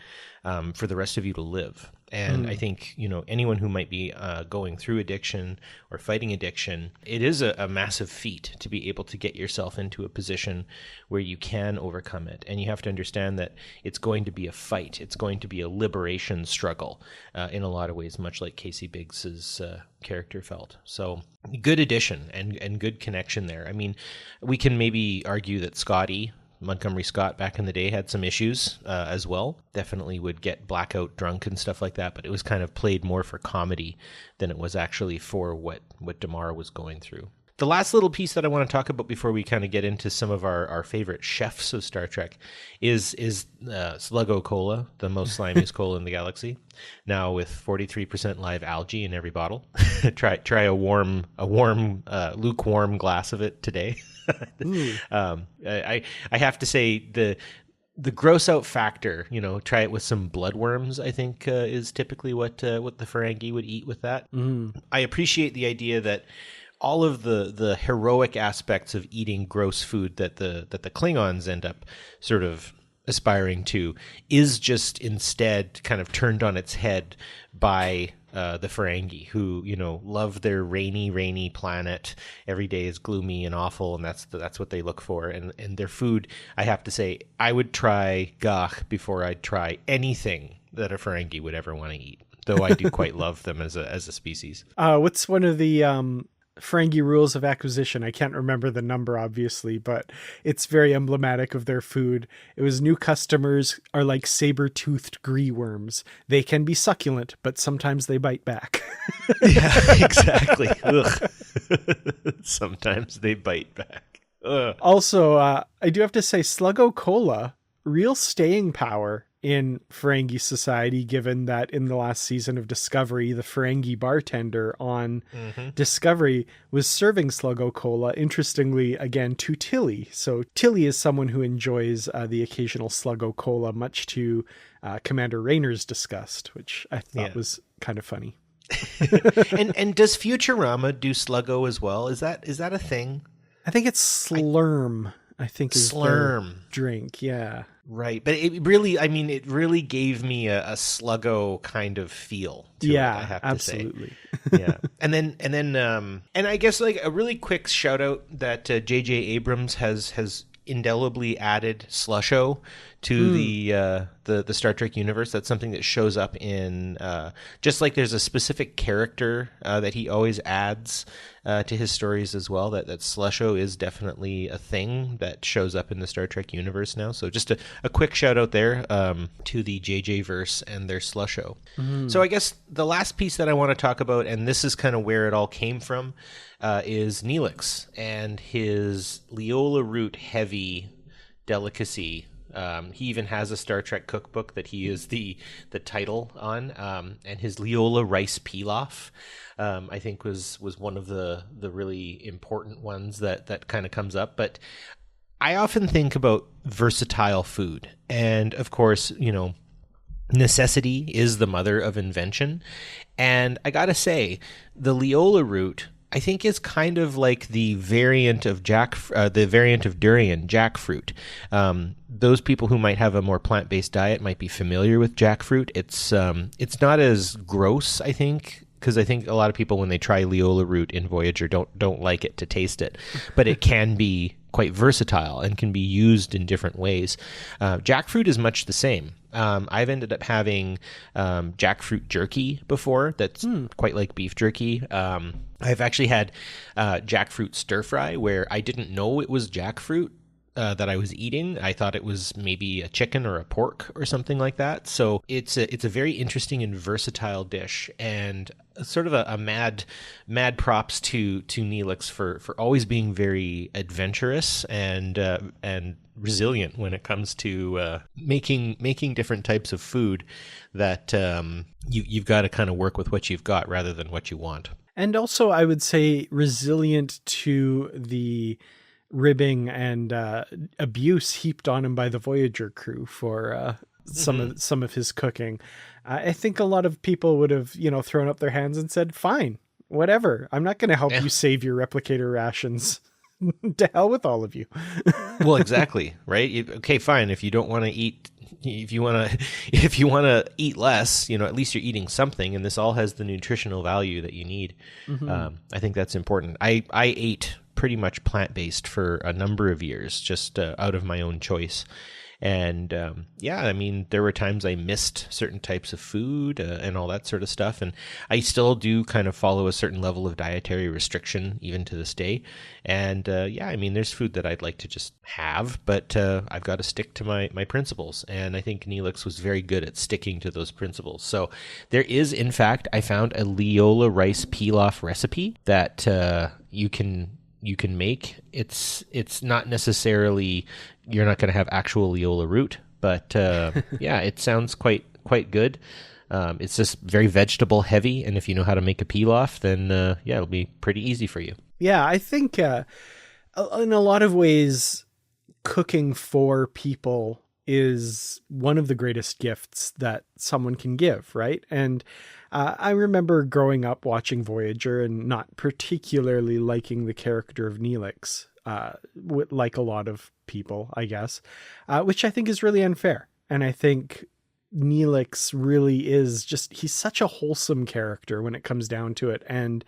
for the rest of you to live. And I think, you know, anyone who might be going through addiction or fighting addiction, it is a massive feat to be able to get yourself into a position where you can overcome it. And you have to understand that it's going to be a fight. It's going to be a liberation struggle in a lot of ways, much like Casey Biggs's character felt. So good addition and good connection there. I mean, we can maybe argue that Montgomery Scott back in the day had some issues as well. Definitely would get blackout drunk and stuff like that, but it was kind of played more for comedy than it was actually for what Damar was going through. The last little piece that I want to talk about before we kind of get into some of our favorite chefs of Star Trek is Sluggo Cola, the most slimiest cola in the galaxy. Now with 43% live algae in every bottle. try a lukewarm glass of it today. I have to say the gross out factor, you know, try it with some bloodworms, I think is typically what the Ferengi would eat with that. I appreciate the idea that all of the heroic aspects of eating gross food that the Klingons end up sort of aspiring to is just instead kind of turned on its head by the Ferengi, who, you know, love their rainy planet. Every day is gloomy and awful, and that's what they look for. And their food, I have to say, I would try gagh before I'd try anything that a Ferengi would ever want to eat. Though I do quite love them as a species. What's one of the Ferengi rules of acquisition? I can't remember the number, obviously, but it's very emblematic of their food. It was, new customers are like saber-toothed gree worms. They can be succulent, but sometimes they bite back. Yeah, exactly. Sometimes they bite back. Ugh. Also, I do have to say, Sluggo Cola, real staying power in Ferengi society, given that in the last season of Discovery, the Ferengi bartender on Discovery was serving Sluggo Cola, interestingly, again, to Tilly. So Tilly is someone who enjoys the occasional Sluggo Cola, much to Commander Raynor's disgust, which I thought was kind of funny. and does Futurama do Sluggo as well? Is that a thing? I think it's Slurm. I think is Slurm their drink, yeah. Right, but it really gave me a Sluggo kind of feel to it, I have to absolutely. say. Yeah. And then I guess like a really quick shout out that J.J. Abrams has indelibly added Slusho to the Star Trek universe. That's something that shows up in just like there's a specific character that he always adds to his stories as well. That Slusho is definitely a thing that shows up in the Star Trek universe now. So just a quick shout out there to the JJ verse and their Slusho. So I guess the last piece that I want to talk about, and this is kind of where it all came from, is Neelix and his Leola root heavy delicacy. He even has a Star Trek cookbook that he is the title on, and his Leola rice pilaf, I think was one of the really important ones that kind of comes up. But I often think about versatile food. And of course, necessity is the mother of invention. And I gotta say, the Leola root, I think, is kind of like the variant of durian, jackfruit. Those people who might have a more plant-based diet might be familiar with jackfruit. It's not as gross, I think, because I think a lot of people, when they try Leola root in Voyager, don't like it to taste it, but it can be quite versatile and can be used in different ways. Jackfruit is much the same. I've ended up having jackfruit jerky before. That's quite like beef jerky. I've actually had jackfruit stir fry where I didn't know it was jackfruit that I was eating. I thought it was maybe a chicken or a pork or something like that. So it's a very interesting and versatile dish, and sort of a mad props to Neelix for always being very adventurous and resilient when it comes to making different types of food that you've got to kind of work with what you've got rather than what you want. And also, I would say resilient to the ribbing and abuse heaped on him by the Voyager crew for some of his cooking. I think a lot of people would have, thrown up their hands and said, fine, whatever. I'm not going to help you save your replicator rations. To hell with all of you. Well, exactly. Right. Okay, fine. If you don't want to eat, if you want to eat less, at least you're eating something, and this all has the nutritional value that you need. Mm-hmm. I think that's important. I ate pretty much plant-based for a number of years, just out of my own choice. And there were times I missed certain types of food and all that sort of stuff. And I still do kind of follow a certain level of dietary restriction even to this day. And there's food that I'd like to just have, but I've got to stick to my principles. And I think Neelix was very good at sticking to those principles. So there is, in fact, I found a Leola rice pilaf recipe that you can make. It's not necessarily, you're not going to have actual Leola root, but it sounds quite good. It's just very vegetable heavy, and if you know how to make a pilaf, then it'll be pretty easy for you. Yeah, I think in a lot of ways, cooking for people is one of the greatest gifts that someone can give, right? And I remember growing up watching Voyager and not particularly liking the character of Neelix, like a lot of people, I guess, which I think is really unfair. And I think Neelix really is he's such a wholesome character when it comes down to it, and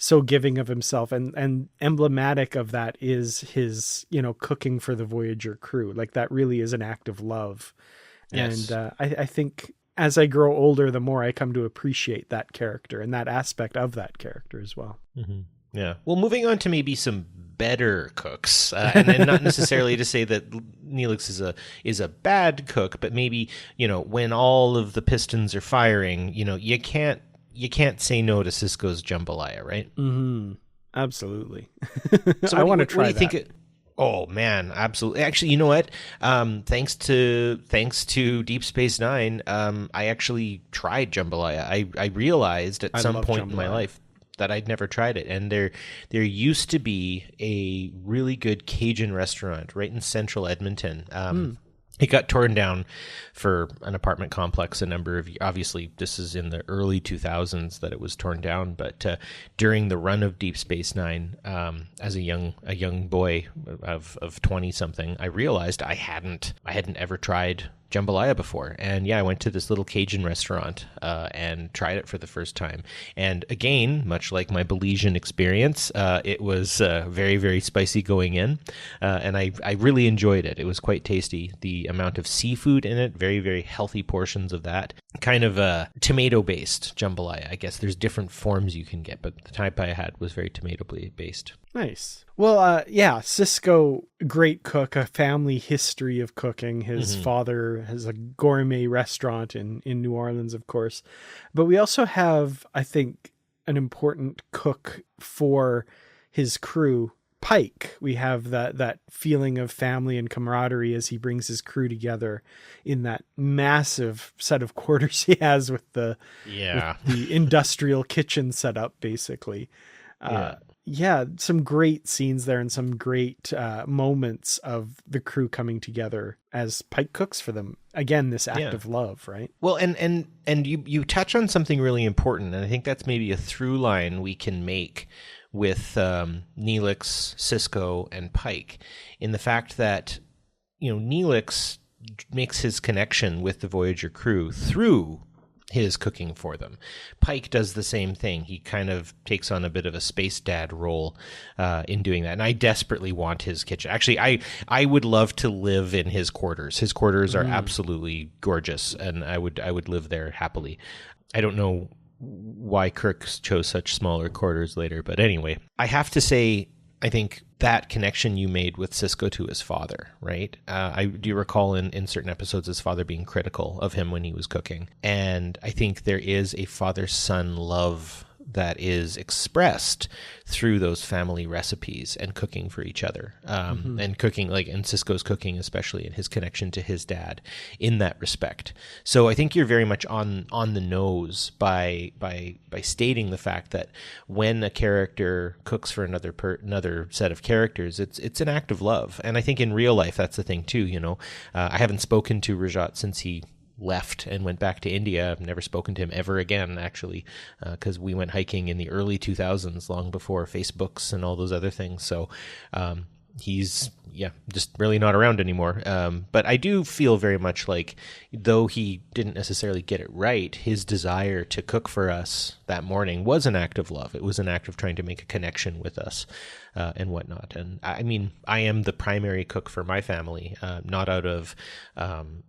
so giving of himself, and emblematic of that is his, cooking for the Voyager crew. Like, that really is an act of love. Yes. And I think as I grow older, the more I come to appreciate that character and that aspect of that character as well. Mm-hmm. Yeah. Well, moving on to maybe some better cooks, and not necessarily to say that Neelix is a bad cook, but maybe, when all of the pistons are firing, you can't say no to Sisko's jambalaya, right? Mm-hmm. Absolutely. So I want to try what do you think? Oh man, absolutely. Actually, you know what? Thanks to Deep Space Nine, I actually tried jambalaya. I realized at some point in my life that I'd never tried it, and there used to be a really good Cajun restaurant right in central Edmonton. It got torn down for an apartment complex a number of years. Obviously, this is in the early 2000s that it was torn down, but during the run of Deep Space Nine, as a young boy of 20-something, I realized I hadn't ever tried jambalaya before. And I went to this little Cajun restaurant and tried it for the first time. And again, much like my Belizean experience, it was very, very spicy going in. And I really enjoyed it. It was quite tasty. The amount of seafood in it, very, very healthy portions of that. Kind of a tomato-based jambalaya. I guess there's different forms you can get, but the type I had was very tomato-based. Nice. Well, Sisko, great cook, a family history of cooking. His father has a gourmet restaurant in New Orleans, of course. But we also have, I think, an important cook for his crew, Pike. We have that feeling of family and camaraderie as he brings his crew together in that massive set of quarters he has with the industrial kitchen set up, basically. yeah, some great scenes there and some great moments of the crew coming together as Pike cooks for them. Again, this act of love, right? Well, and you touch on something really important, and I think that's maybe a through line we can make with Neelix, Sisko, and Pike, in the fact that, Neelix makes his connection with the Voyager crew through his cooking for them. Pike does the same thing. He kind of takes on a bit of a space dad role in doing that. And I desperately want his kitchen. Actually, I would love to live in his quarters. His quarters are absolutely gorgeous, and I would live there happily. I don't know why Kirk chose such smaller quarters later, but anyway, I have to say, I think that connection you made with Sisko to his father, right? I do recall in certain episodes his father being critical of him when he was cooking. And I think there is a father-son love that is expressed through those family recipes and cooking for each other, and cooking, and Sisko's cooking, especially, and his connection to his dad in that respect. So I think you're very much on the nose by stating the fact that when a character cooks for another set of characters, it's an act of love. And I think in real life that's the thing too. I haven't spoken to Rajat since he left and went back to India. I've never spoken to him ever again, actually, because we went hiking in the early 2000s, long before Facebooks and all those other things. So he's just really not around anymore. But I do feel very much like, though he didn't necessarily get it right, his desire to cook for us that morning was an act of love. It was an act of trying to make a connection with us and whatnot. And I mean, I am the primary cook for my family, not out of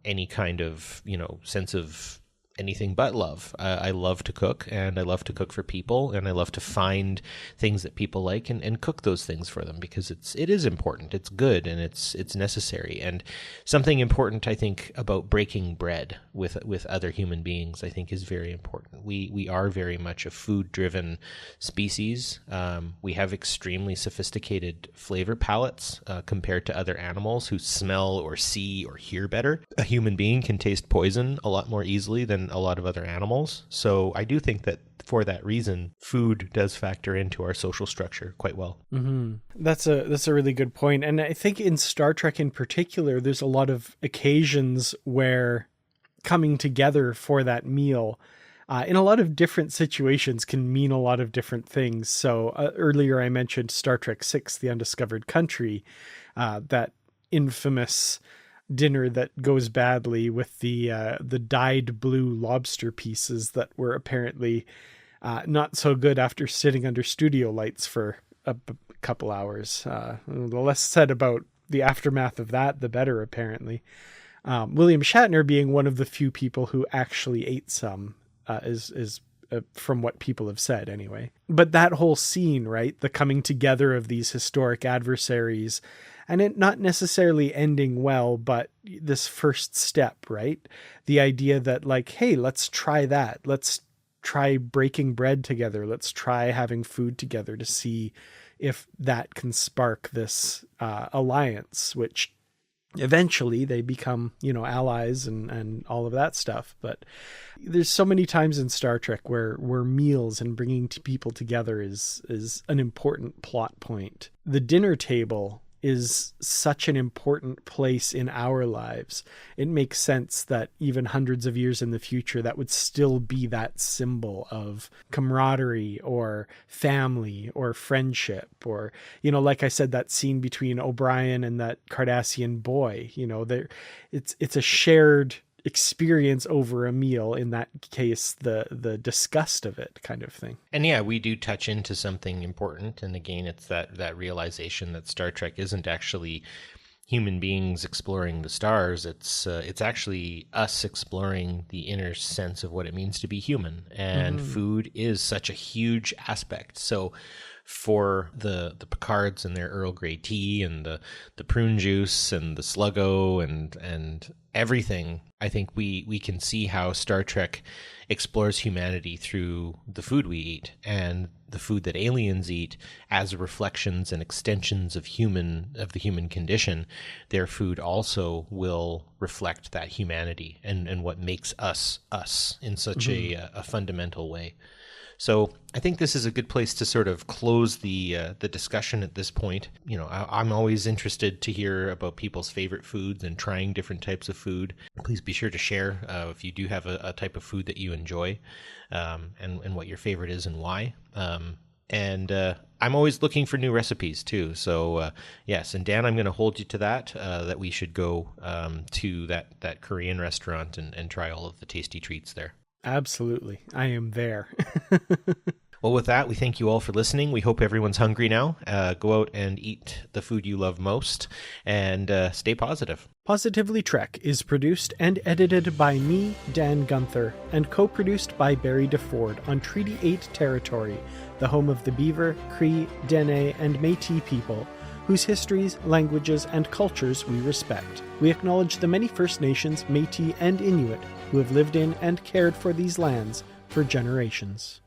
any kind of sense of anything but love. I love to cook, and I love to cook for people, and I love to find things that people like and cook those things for them, because it is important, it's good, and it's necessary. And something important, I think, about breaking bread with other human beings, I think, is very important. We are very much a food-driven species. We have extremely sophisticated flavor palettes compared to other animals who smell or see or hear better. A human being can taste poison a lot more easily than a lot of other animals. So I do think that for that reason, food does factor into our social structure quite well. Mm-hmm. That's a really good point. And I think in Star Trek in particular, there's a lot of occasions where coming together for that meal in a lot of different situations can mean a lot of different things. So earlier I mentioned Star Trek VI, The Undiscovered Country, that infamous dinner that goes badly with the dyed blue lobster pieces that were apparently not so good after sitting under studio lights for a couple hours. The less said about the aftermath of that, the better, apparently. William Shatner being one of the few people who actually ate some is from what people have said anyway. But that whole scene, right? The coming together of these historic adversaries, and it not necessarily ending well, but this first step, right? The idea that hey, let's try that. Let's try breaking bread together. Let's try having food together to see if that can spark this alliance, which eventually they become, allies and all of that stuff. But there's so many times in Star Trek where meals and bringing people together is an important plot point. The dinner table is such an important place in our lives. It makes sense that even hundreds of years in the future, that would still be that symbol of camaraderie or family or friendship, or, like I said, that scene between O'Brien and that Cardassian boy, it's a shared experience over a meal, in that case the disgust of it kind of thing. And yeah, we do touch into something important, and again, it's that realization that Star Trek isn't actually human beings exploring the stars. It's actually us exploring the inner sense of what it means to be human, and food is such a huge aspect. So for the Picards and their Earl Grey tea and the prune juice and the Sluggo and everything, I think we can see how Star Trek explores humanity through the food we eat, and the food that aliens eat as reflections and extensions of the human condition. Their food also will reflect that humanity and what makes us in such a fundamental way. So I think this is a good place to sort of close the discussion at this point. You know, I'm always interested to hear about people's favorite foods and trying different types of food. Please be sure to share if you do have a type of food that you enjoy, and what your favorite is and why. And I'm always looking for new recipes too. So yes, and Dan, I'm going to hold you to that we should go to that Korean restaurant and try all of the tasty treats there. Absolutely. I am there. Well, with that, we thank you all for listening. We hope everyone's hungry now. Go out and eat the food you love most, and stay positive. Positively Trek is produced and edited by me, Dan Gunther, and co-produced by Barry DeFord on Treaty 8 territory, the home of the Beaver, Cree, Dene, and Métis people, whose histories, languages, and cultures we respect. We acknowledge the many First Nations, Métis, and Inuit who have lived in and cared for these lands for generations.